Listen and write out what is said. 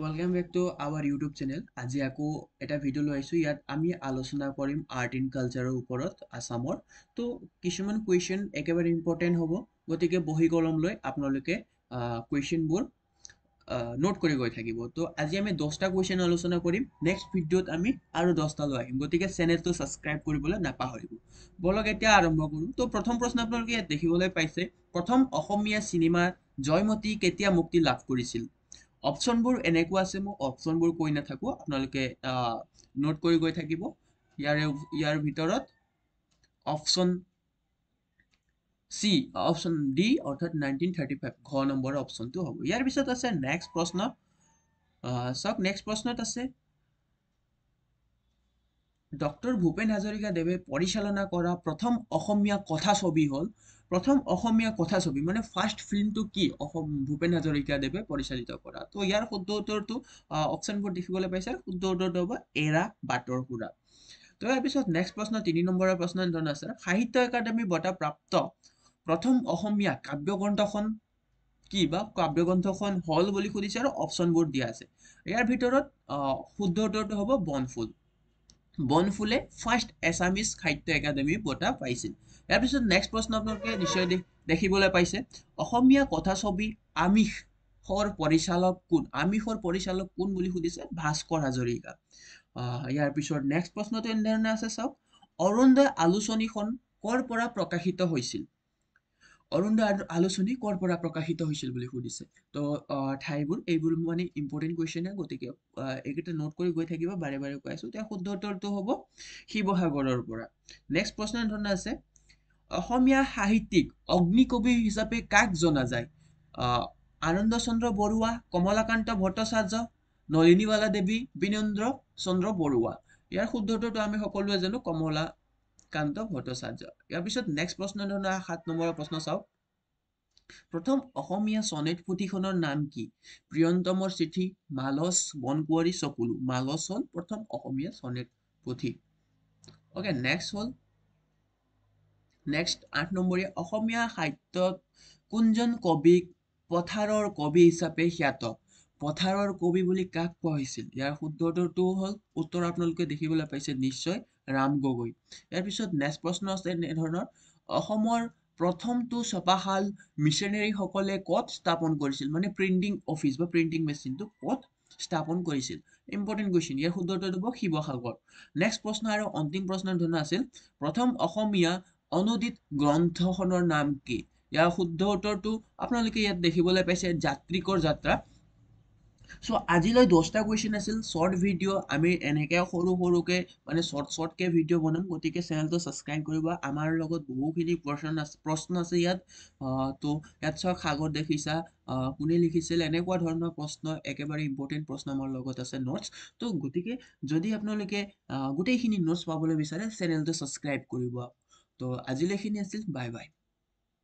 Welcome back to our YouTube channel. আজি আকৌ এটা ভিডিও লৈ আহিছো ইয়াত আমি আলোচনা কৰিম আৰ্ট এণ্ড কালচাৰৰ ওপৰত আসামৰ তো কিছুমান কোৱেশ্চন একেবাৰে ইম্পৰ্টেন্ট হ'ব গতিকে বহি কলম লৈ আপোনালোকে কোৱেশ্চনবোৰ নোট কৰি গৈ থাকিব তো আজি আমি 10টা কোৱেশ্চন আলোচনা কৰিম নেক্সট ভিডিওত আমি আৰু 10টা লৈ আহিম গতিকে চেনেলটো সাবস্ক্ৰাইব কৰিবলৈ নাপাহৰিব বলক এতিয়া আৰম্ভ কৰোঁ তো প্ৰথম প্ৰশ্ন আপোনালোকে ইয়াত দেখিবলৈ পাইছে প্ৰথম অসমীয়া সিনেমা জয়মতী কেতিয়া মুক্তি লাভ কৰিছিল অপশনবোৰ এনেকুৱা আছে মই অপশনবোৰ কৈ নাথাকো আপোনালোকে নোট কৰি গৈ থাকিব ইয়াৰ ভিতৰত অপশন সি অপশন ডি অৰ্থাৎ 1935 ঘ নম্বৰৰ অপশনটো হ'ব ইয়াৰ পিছত আছে নেক্সট প্ৰশ্ন সক নেক্সট প্ৰশ্নত আছে ডক্টৰ ভূপেন হাজৰিকা দেৱে পৰিচালনা কৰা প্ৰথম অসমীয়া কথাছবি হ'ল প্ৰথম অসমীয়া কথাছবি মানে ফাৰ্ষ্ট ফিল্মটো কি ভূপেন হাজৰিকা দেৱে পৰিচালিত কৰা তো ইয়াৰ শুদ্ধ উত্তৰটো অপশনবোৰ দেখিবলৈ পাইছে শুদ্ধ উত্তৰটো হ'ব এৰা বাটৰ সুৰা তো ইয়াৰ পিছত নেক্সট প্ৰশ্ন 3 নম্বৰৰ প্ৰশ্ন ধৰণ আছে সাহিত্য একাডেমী বঁটা প্ৰাপ্ত প্ৰথম অসমীয়া কাব্যগ্ৰন্থখন কি বা কাব্যগ্ৰন্থখন হল বুলি সুধিছে আৰু অপশনবোৰ দিয়া আছে ইয়াৰ ভিতৰত শুদ্ধ উত্তৰটো হ'ব বনফুল বনফুলে ফাৰ্ষ্ট এছামিজ সাহিত্য একাডেমী বঁটা পাইছিল ইয়াৰ পিছত নেক্সট প্ৰশ্ন আপোনালোকে নিশ্চয় দেখিবলৈ পাইছে অসমীয়া কথাছবি আমিষৰ পৰিচালক কোন বুলি সুধিছে ভাস্কৰ হাজৰিকা ইয়াৰ পিছত নেক্সট প্ৰশ্নটো এনেধৰণে আছে চাওক অৰুণোদয় আলোচনীখন কৰ পৰা প্ৰকাশিত হৈছিল অৰুণোদয় আলোচনী কৰ পৰা প্ৰকাশিত হৈছিল বুলি সুধিছে তো ঠাইবোৰ এইবোৰ মানে ইম্পৰ্টেন্ট কোৱেশ্চন গতিকে এইকেইটা নোট কৰি গৈ থাকিব বাৰে বাৰে কৈ আছো এতিয়া শুদ্ধ উত্তৰটো হ'ব শিৱসাগৰৰ পৰা নেক্সট প্ৰশ্ন ধৰণে আছে অসমীয়া সাহিত্যিক অগ্নিকবি হিচাপে কাক জনা যায় আনন্দ চন্দ্ৰ বৰুৱা কমলাকান্ত ভট্টাচাৰ্য নলিনীবালা দেৱী বিনেন্দ্ৰ চন্দ্ৰ বৰুৱা ইয়াৰ শুদ্ধ উত্তৰটো আমি সকলোৱে জানো কমলাকান্ত ভট্টাচাৰ্য ইয়াৰ পিছত নেক্সট প্ৰশ্ন ধৰণৰ 7 নম্বৰৰ প্ৰশ্ন চাওক প্ৰথম অসমীয়া সনেট পুথিখনৰ নাম কি প্ৰিয়ন্তমৰ চিঠি মালস বনকুঁৱৰী চকুলো মালস হ'ল প্ৰথম অসমীয়া সনেট পুথি ওকে নেক্সট 8 নম্বৰীয়া অসমীয়া সাহিত্যত কোনজন কবিক পথাৰৰ কবি হিচাপে খ্যাত পথাৰৰ কবি বুলি কাক কোৱা হৈছিল ইয়াৰ শুদ্ধ উত্তৰটো হ'ল উত্তৰ আপোনালোকে দেখিবলৈ পাইছে নিশ্চয় ৰাম গগৈ ইয়াৰ পিছত নেক্সট প্ৰশ্ন আছে এনে ধৰণৰ অসমৰ প্ৰথমটো ছপাশাল মিছনেৰী সকলে ক'ত স্থাপন কৰিছিল মানে প্ৰিন্টিং অফিচ বা প্ৰিন্টিং মেচিনটো ক'ত স্থাপন কৰিছিল ইম্পৰ্টেন্ট কোৱেশ্চন ইয়াৰ শুদ্ধ উত্তৰটো হ'ব শিৱসাগৰ নেক্সট প্ৰশ্ন আৰু অন্তিম প্ৰশ্নৰ ধৰণৰ আছিল প্ৰথম অসমীয়া অনুদিত গ্ৰন্থখনৰ নাম কি ইয়াৰ শুদ্ধ উত্তৰটো আপোনালোকে ইয়াত দেখিবলৈ পাইছে যাত্ৰিকৰ যাত্ৰা সো আজিলৈ 10টা কোৱেশ্চন আছিল শৰ্ট ভিডিও আমি এনেকে সৰুকে মানে শৰ্টকে ভিডিও বনাম গতিকে চেনেলটো সাবস্ক্ৰাইব কৰিব আমাৰ লগত বহুখিনি প্ৰশ্ন আছে ইয়াত তো ইয়াত চাওক সাগৰ দেখিছা কোনে লিখিছিল এনেকুৱা ধৰণৰ প্ৰশ্ন একেবাৰে ইম্পৰ্টেন্ট প্ৰশ্ন আমাৰ লগত আছে নোটস তো গতিকে যদি আপোনালোকে গোটেইখিনি নোটস পাবলৈ বিচাৰে চেনেলটো সাবস্ক্ৰাইব কৰিব তো আজিলৈখিনি আছিল বাই বাই